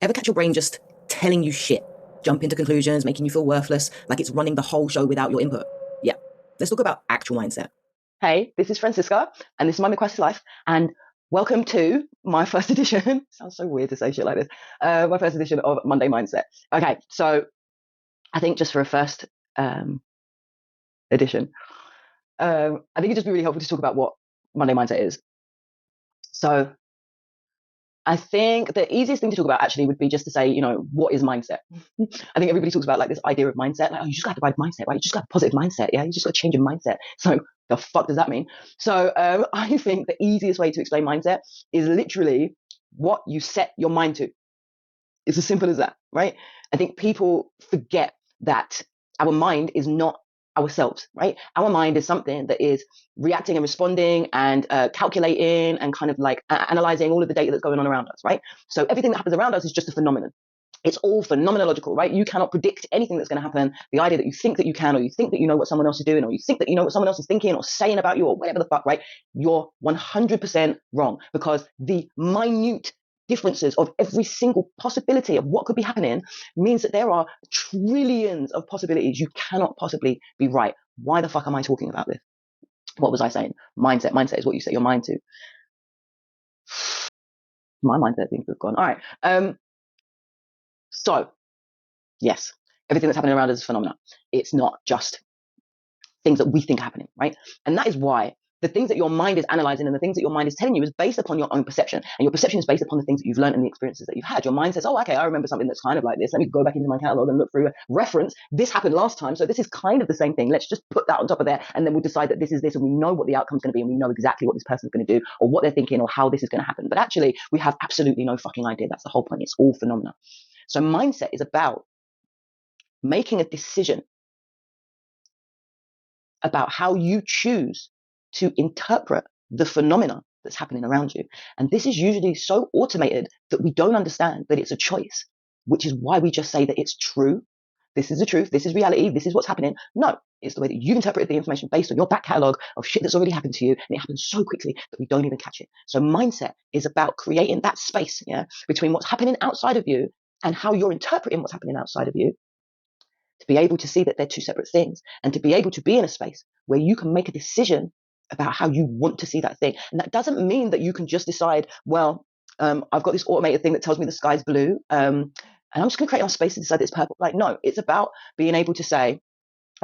Ever catch your brain just telling you shit, jumping to conclusions, making you feel worthless, like it's running the whole show without your input? Yeah, let's talk about actual mindset. Hey, this is Francisca, and this is my Quest Life, and welcome to my first edition. Sounds so weird to say shit like this. My first edition of Monday Mindset. Okay, so I think just for a first edition, I think it'd just be really helpful to talk about what Monday Mindset is. So I think the easiest thing to talk about actually would be just to say, what is mindset? I think everybody talks about like this idea of mindset, like, oh, you just got the right mindset, right? You just got a positive mindset, yeah? You just got to change your mindset. So the fuck does that mean? So I think the easiest way to explain mindset is literally what you set your mind to. It's as simple as that, right? I think people forget that our mind is not ourselves, right? Our mind is something that is reacting and responding and calculating and kind of like analyzing all of the data that's going on around us, right? So everything that happens around us is just a phenomenon. It's all phenomenological, right? You cannot predict anything that's going to happen. The idea that you think that you can, or you think that you know what someone else is doing, or you think that you know what someone else is thinking or saying about you, or whatever the fuck, right? You're 100% wrong, because the minute differences of every single possibility of what could be happening means that there are trillions of possibilities. You cannot possibly be right. Why the fuck am I talking about this? What was I saying? Mindset is what you set your mind to. My mindset seems to have gone. All right. So yes, everything that's happening around us is a phenomenon. It's not just things that we think are happening, right? And that is why the things that your mind is analyzing and the things that your mind is telling you is based upon your own perception. And your perception is based upon the things that you've learned and the experiences that you've had. Your mind says, oh, okay, I remember something that's kind of like this. Let me go back into my catalog and look through a reference. This happened last time, so this is kind of the same thing. Let's just put that on top of there, and then we'll decide that this is this, and we know what the outcome's going to be, and we know exactly what this person's going to do, or what they're thinking, or how this is going to happen. But actually, we have absolutely no fucking idea. That's the whole point. It's all phenomena. So mindset is about making a decision about how you choose to interpret the phenomena that's happening around you. And this is usually so automated that we don't understand that it's a choice, which is why we just say that it's true. This is the truth. This is reality. This is what's happening. No, it's the way that you've interpreted the information based on your back catalogue of shit that's already happened to you. And it happens so quickly that we don't even catch it. So mindset is about creating that space, between what's happening outside of you and how you're interpreting what's happening outside of you, to be able to see that they're two separate things, and to be able to be in a space where you can make a decision about how you want to see that thing. And that doesn't mean that you can just decide, well, I've got this automated thing that tells me the sky's blue, and I'm just going to create enough space to decide it's purple. Like, no, it's about being able to say,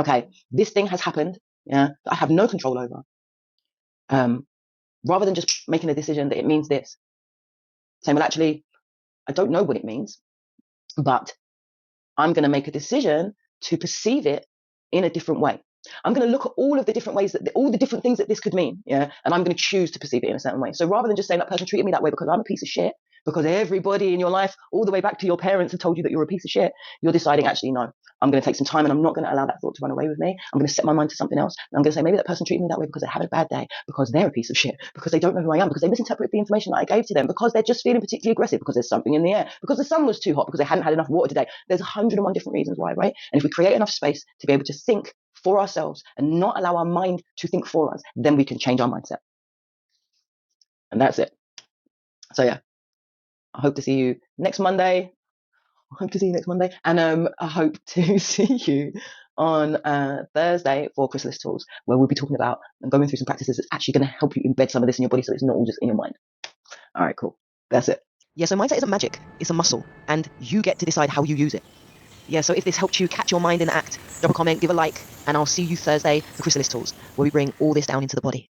okay, this thing has happened, that I have no control over, rather than just making a decision that it means this. Saying, well, actually, I don't know what it means, but I'm going to make a decision to perceive it in a different way. I'm going to look at all of the different ways all the different things that this could mean, and I'm going to choose to perceive it in a certain way. So rather than just saying that person treated me that way because I'm a piece of shit, because everybody in your life, all the way back to your parents, have told you that you're a piece of shit, you're deciding, actually, no, I'm going to take some time and I'm not going to allow that thought to run away with me. I'm going to set my mind to something else. And I'm going to say, maybe that person treated me that way because they had a bad day, because they're a piece of shit, because they don't know who I am, because they misinterpreted the information that I gave to them, because they're just feeling particularly aggressive, because there's something in the air, because the sun was too hot, because they hadn't had enough water today. There's 101 different reasons why, right? And if we create enough space to be able to think for ourselves and not allow our mind to think for us, then we can change our mindset. And that's it. So yeah, I hope to see you next Monday. And I hope to see you on Thursday for Chrysalis Tools, where we'll be talking about and going through some practices that's actually going to help you embed some of this in your body, so it's not all just in your mind. All right, cool. That's it. Yeah, so mindset isn't magic. It's a muscle, and you get to decide how you use it. Yeah, so if this helped you catch your mind in act, drop a comment, give a like, and I'll see you Thursday for Chrysalis Tools, where we bring all this down into the body.